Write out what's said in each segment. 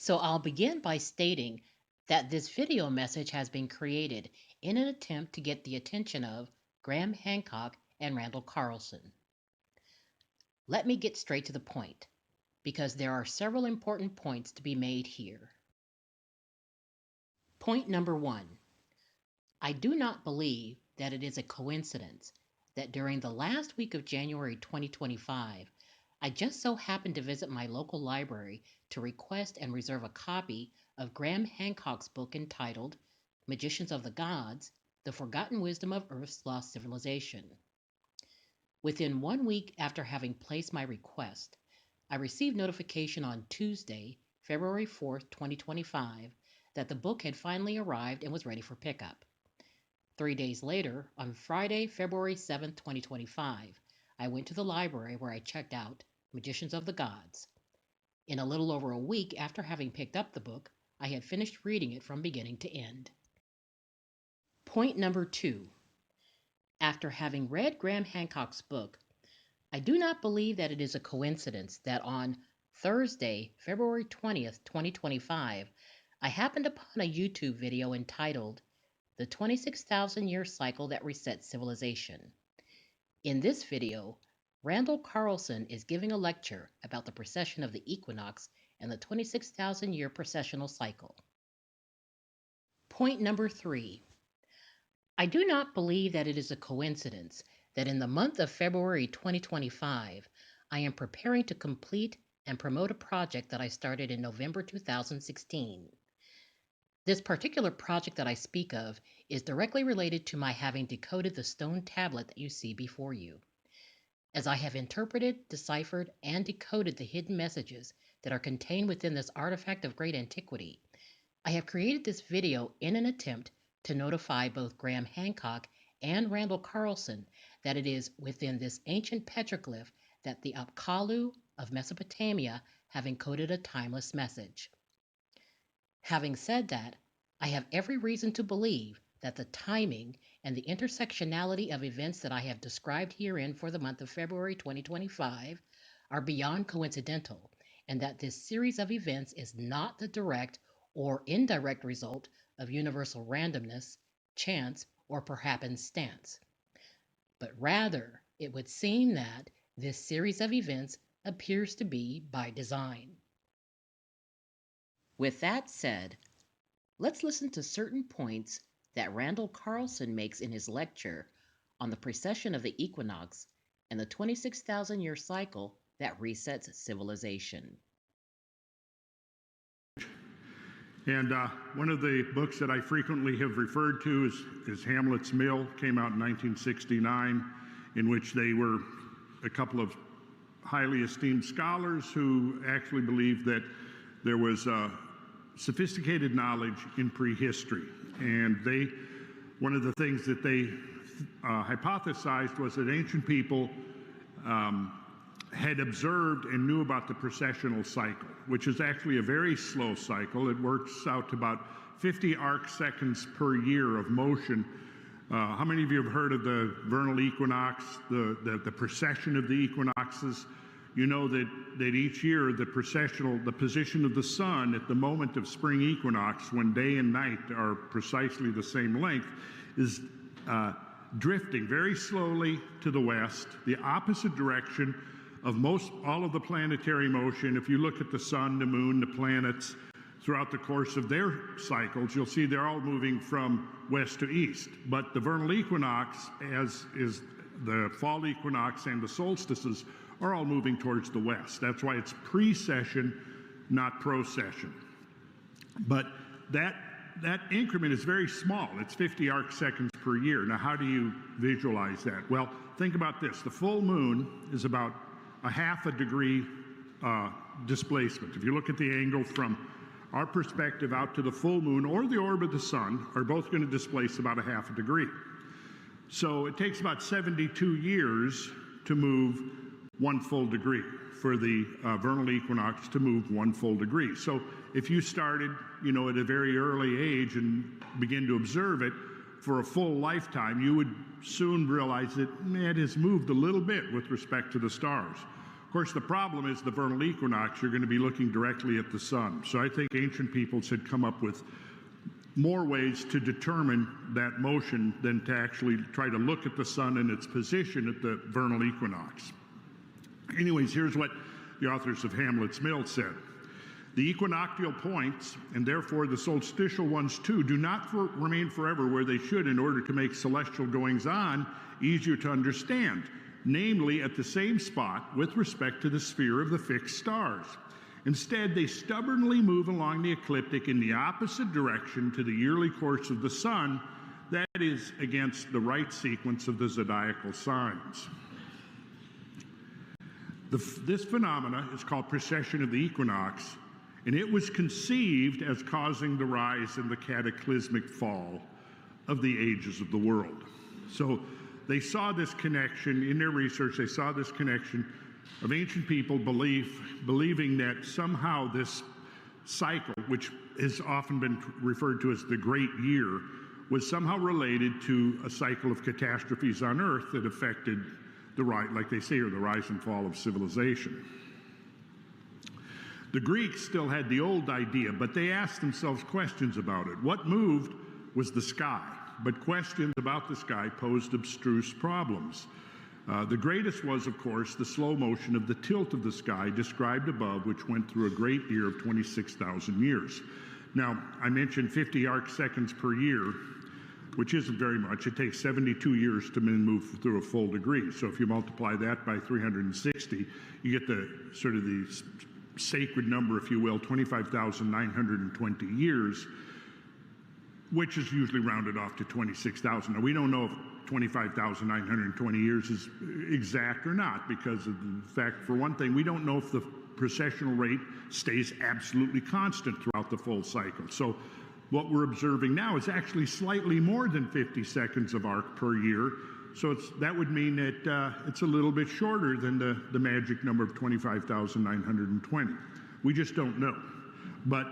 So I'll begin by stating that this video message has been created in an attempt to get the attention of Graham Hancock and Randall Carlson. Let me get straight to the point, because there are several important points to be made here. Point number 1. I do not believe that it is a coincidence that during the last week of January 2025, I just so happened to visit my local library to request and reserve a copy of Graham Hancock's book entitled Magicians of the Gods: The Forgotten Wisdom of Earth's Lost Civilization. Within 1 week after having placed my request, I received notification on Tuesday, February 4th, 2025, that the book had finally arrived and was ready for pickup. 3 days later, on Friday, February 7th, 2025, I went to the library where I checked out Magicians of the Gods. In a little over a week after having picked up the book, I had finished reading it from beginning to end. Point number 2. After having read Graham Hancock's book, I do not believe that it is a coincidence that on Thursday, February 20th, 2025, I happened upon a YouTube video entitled The 26,000-Year Cycle That Resets Civilization. In this video, Randall Carlson is giving a lecture about the precession of the equinox and the 26,000-year precessional cycle. Point number 3. I do not believe that it is a coincidence that in the month of February 2025, I am preparing to complete and promote a project that I started in November 2016. This particular project that I speak of is directly related to my having decoded the stone tablet that you see before you. As I have interpreted, deciphered, and decoded the hidden messages that are contained within this artifact of great antiquity, I have created this video in an attempt to notify both Graham Hancock and Randall Carlson that it is within this ancient petroglyph that the Apkallu of Mesopotamia have encoded a timeless message. Having said that, I have every reason to believe that the timing and the intersectionality of events that I have described herein for the month of February 2025 are beyond coincidental, and that this series of events is not the direct or indirect result of universal randomness, chance, or per happenstance. But rather, it would seem that this series of events appears to be by design. With that said, let's listen to certain points that Randall Carlson makes in his lecture on the precession of the equinox and the 26,000-year cycle that resets civilization. And one of the books that I frequently have referred to is Hamlet's Mill, came out in 1969, in which they were a couple of highly esteemed scholars who actually believed that there was sophisticated knowledge in prehistory. And one of the things that they hypothesized was that ancient people had observed and knew about the precessional cycle, which is actually a very slow cycle. It works out to about 50 arc seconds per year of motion. How many of you have heard of the vernal equinox, the precession of the equinoxes? You know that each year the position of the sun at the moment of spring equinox, when day and night are precisely the same length, is drifting very slowly to the west, the opposite direction of all of the planetary motion. If you look at the sun, the moon, the planets throughout the course of their cycles, you'll see they're all moving from west to east. But the vernal equinox, as is the fall equinox and the solstices, are all moving towards the west. That's why it's precession, not procession. But that increment is very small. It's 50 arc seconds per year. Now, how do you visualize that? Well, think about this. The full moon is about a half a degree displacement. If you look at the angle from our perspective out to the full moon or the orb of the sun, are both going to displace about a half a degree. So it takes about 72 years to move 1 full degree, for the vernal equinox to move 1 full degree. So if you started, at a very early age and begin to observe it for a full lifetime, you would soon realize that it has moved a little bit with respect to the stars. Of course, the problem is the vernal equinox, you're going to be looking directly at the sun. So I think ancient peoples had come up with more ways to determine that motion than to actually try to look at the sun and its position at the vernal equinox. Anyways, here's what the authors of Hamlet's Mill said. The equinoctial points, and therefore the solstitial ones too, do not remain forever where they should in order to make celestial goings-on easier to understand, namely at the same spot with respect to the sphere of the fixed stars. Instead, they stubbornly move along the ecliptic in the opposite direction to the yearly course of the sun, that is, against the right sequence of the zodiacal signs. This phenomena is called precession of the equinox, and it was conceived as causing the rise and the cataclysmic fall of the ages of the world. So they saw this connection in their research. They saw this connection of ancient people believing that somehow this cycle, which has often been referred to as the Great Year, was somehow related to a cycle of catastrophes on Earth that affected the rise, like they say, or the rise and fall of civilization. The Greeks still had the old idea, but they asked themselves questions about it. What moved was the sky, but questions about the sky posed abstruse problems. The greatest was, of course, the slow motion of the tilt of the sky described above, which went through a great year of 26,000 years. Now, I mentioned 50 arc seconds per year, which isn't very much. It takes 72 years to move through a full degree. So if you multiply that by 360, you get the sort of the sacred number, if you will, 25,920 years, which is usually rounded off to 26,000. Now, we don't know if 25,920 years is exact or not, because of the fact, for one thing, we don't know if the precessional rate stays absolutely constant throughout the full cycle. So what we're observing now is actually slightly more than 50 seconds of arc per year. So that would mean that it's a little bit shorter than the magic number of 25,920. We just don't know. But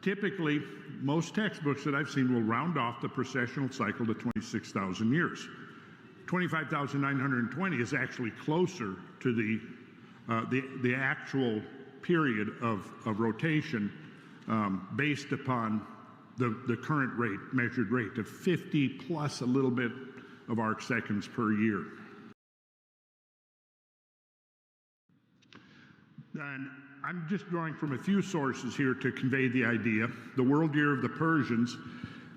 typically, most textbooks that I've seen will round off the precessional cycle to 26,000 years. 25,920 is actually closer to the actual period of rotation based upon the current rate, measured rate of 50 plus a little bit of arc seconds per year. And I'm just drawing from a few sources here to convey the idea. The World Year of the Persians,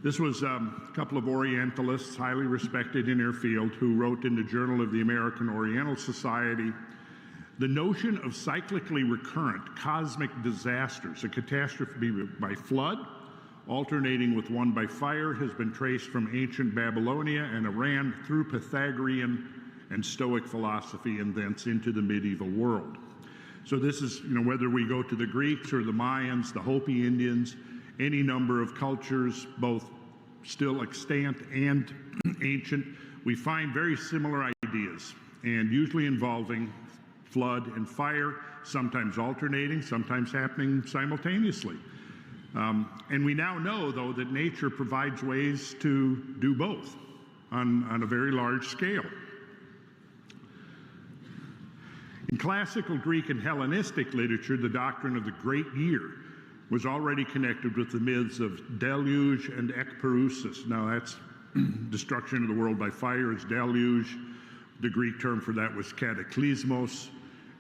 this was a couple of Orientalists, highly respected in their field, who wrote in the Journal of the American Oriental Society, the notion of cyclically recurrent cosmic disasters, a catastrophe by flood, alternating with one by fire, has been traced from ancient Babylonia and Iran through Pythagorean and Stoic philosophy and thence into the medieval world. So this is, whether we go to the Greeks or the Mayans, the Hopi Indians, any number of cultures, both still extant and ancient, we find very similar ideas, and usually involving flood and fire, sometimes alternating, sometimes happening simultaneously. And we now know, though, that nature provides ways to do both on a very large scale. In classical Greek and Hellenistic literature, the doctrine of the Great Year was already connected with the myths of deluge and ekparousis. Now, that's destruction of the world by fire is deluge. The Greek term for that was cataclysmos.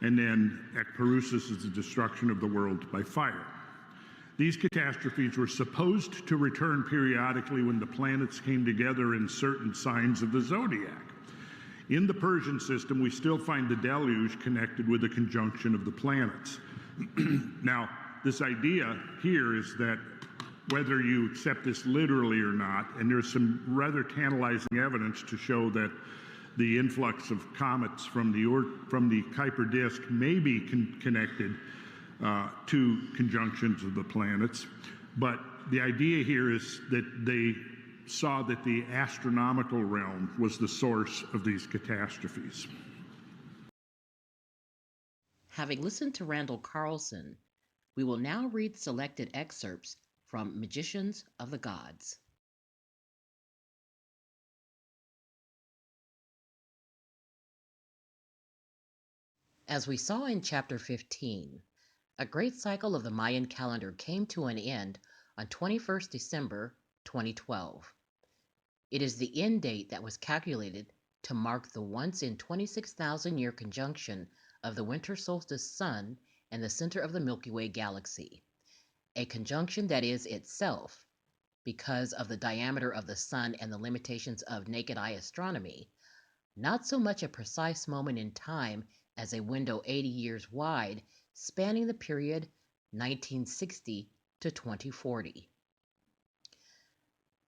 And then ekparousis is the destruction of the world by fire. These catastrophes were supposed to return periodically when the planets came together in certain signs of the zodiac. In the Persian system, we still find the deluge connected with the conjunction of the planets. Now, this idea here is that whether you accept this literally or not, and there's some rather tantalizing evidence to show that the influx of comets from the Kuiper disk may be connected to conjunctions of the planets. But the idea here is that they saw that the astronomical realm was the source of these catastrophes. Having listened to Randall Carlson, we will now read selected excerpts from Magicians of the Gods. As we saw in Chapter 15, a great cycle of the Mayan calendar came to an end on 21st December 2012. It is the end date that was calculated to mark the once in 26,000 year conjunction of the winter solstice sun and the center of the Milky Way galaxy, a conjunction that is itself, because of the diameter of the sun and the limitations of naked eye astronomy, not so much a precise moment in time as a window 80 years wide spanning the period 1960 to 2040.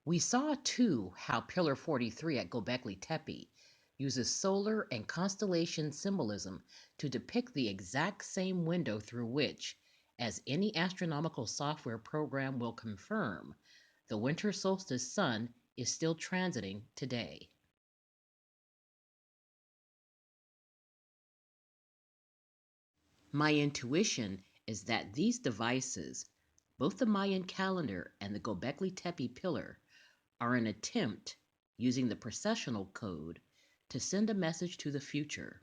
We saw, too, how Pillar 43 at Göbekli Tepe uses solar and constellation symbolism to depict the exact same window through which, as any astronomical software program will confirm, the winter solstice sun is still transiting today. My intuition is that these devices, both the Mayan calendar and the Göbekli Tepe pillar, are an attempt, using the precessional code, to send a message to the future.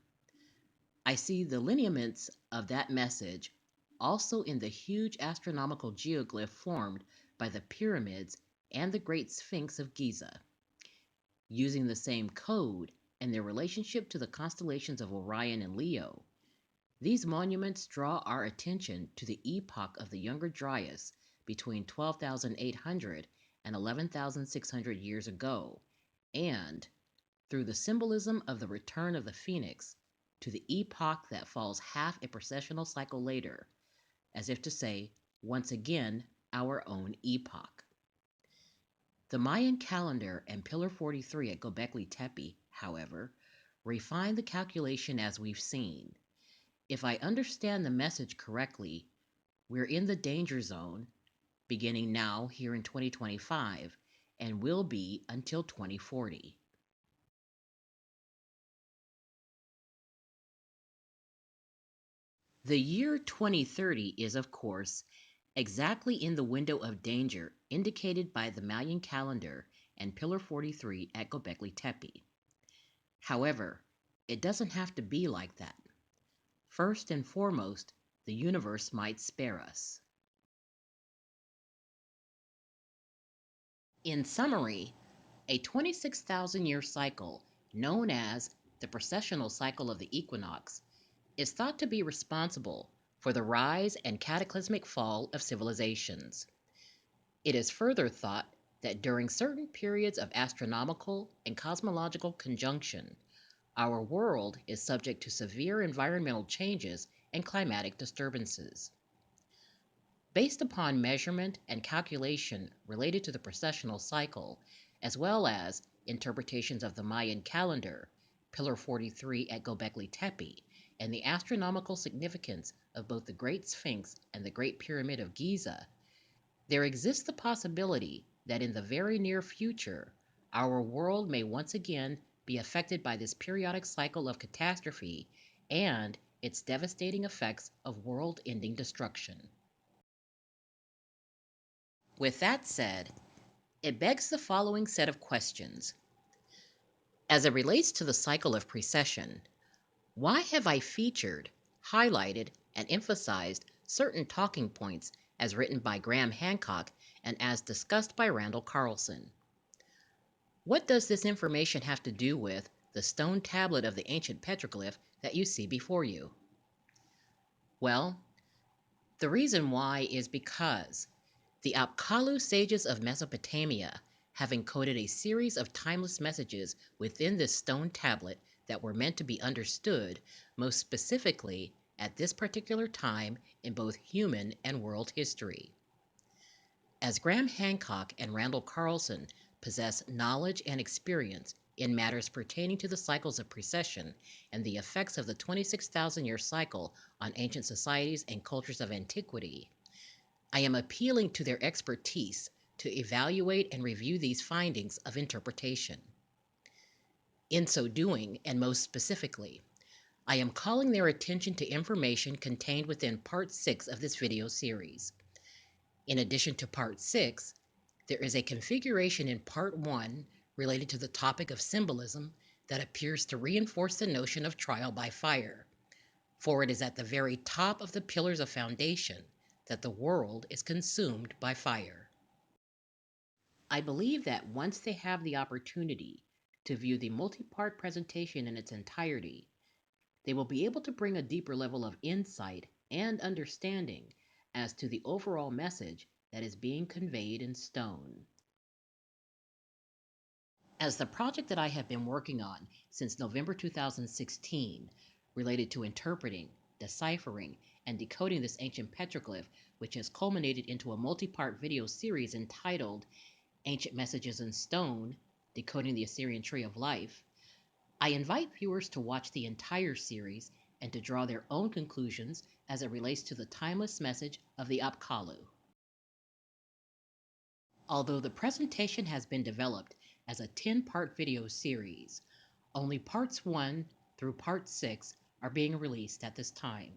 I see the lineaments of that message also in the huge astronomical geoglyph formed by the pyramids and the Great Sphinx of Giza. Using the same code and their relationship to the constellations of Orion and Leo, these monuments draw our attention to the epoch of the Younger Dryas between 12,800 and 11,600 years ago, and, through the symbolism of the return of the phoenix, to the epoch that falls half a precessional cycle later, as if to say, once again, our own epoch. The Mayan calendar and Pillar 43 at Göbekli Tepe, however, refine the calculation as we've seen. If I understand the message correctly, we're in the danger zone, beginning now here in 2025, and will be until 2040. The year 2030 is, of course, exactly in the window of danger indicated by the Mayan calendar and Pillar 43 at Göbekli Tepe. However, it doesn't have to be like that. First and foremost, the universe might spare us. In summary, a 26,000-year cycle, known as the precessional cycle of the equinox, is thought to be responsible for the rise and cataclysmic fall of civilizations. It is further thought that during certain periods of astronomical and cosmological conjunction, our world is subject to severe environmental changes and climatic disturbances. Based upon measurement and calculation related to the precessional cycle, as well as interpretations of the Mayan calendar, Pillar 43 at Göbekli Tepe, and the astronomical significance of both the Great Sphinx and the Great Pyramid of Giza, there exists the possibility that in the very near future, our world may once again be affected by this periodic cycle of catastrophe and its devastating effects of world-ending destruction. With that said, it begs the following set of questions. As it relates to the cycle of precession, why have I featured, highlighted, and emphasized certain talking points as written by Graham Hancock and as discussed by Randall Carlson? What does this information have to do with the stone tablet of the ancient petroglyph that you see before you? Well, the reason why is because the Apkallu Sages of Mesopotamia have encoded a series of timeless messages within this stone tablet that were meant to be understood most specifically at this particular time in both human and world history. As Graham Hancock and Randall Carlson possess knowledge and experience in matters pertaining to the cycles of precession and the effects of the 26,000-year cycle on ancient societies and cultures of antiquity, I am appealing to their expertise to evaluate and review these findings of interpretation. In so doing, and most specifically, I am calling their attention to information contained within Part 6 of this video series. In addition to Part 6, there is a configuration in Part 1 related to the topic of symbolism that appears to reinforce the notion of trial by fire. For it is at the very top of the pillars of foundation that the world is consumed by fire. I believe that once they have the opportunity to view the multi-part presentation in its entirety, they will be able to bring a deeper level of insight and understanding as to the overall message that is being conveyed in stone. As the project that I have been working on since November 2016, related to interpreting, deciphering, and decoding this ancient petroglyph, which has culminated into a multi-part video series entitled Ancient Messages in Stone, Decoding the Assyrian Tree of Life, I invite viewers to watch the entire series and to draw their own conclusions as it relates to the timeless message of the Apkallu. Although the presentation has been developed as a 10-part video series, only parts 1 through part 6 are being released at this time.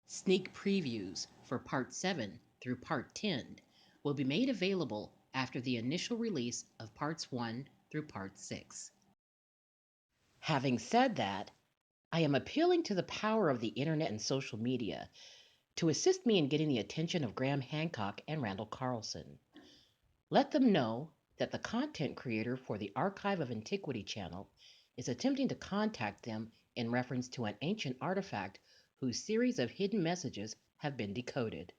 Sneak previews for part 7 through part 10 will be made available after the initial release of parts 1 through part 6. Having said that, I am appealing to the power of the internet and social media to assist me in getting the attention of Graham Hancock and Randall Carlson. Let them know that the content creator for the Archive of Antiquity channel is attempting to contact them in reference to an ancient artifact whose series of hidden messages have been decoded.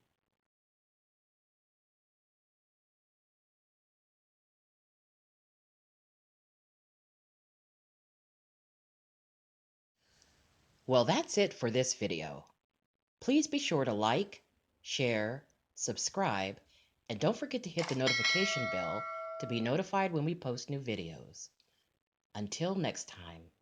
Well, that's it for this video. Please be sure to like, share, subscribe, and don't forget to hit the notification bell to be notified when we post new videos. Until next time.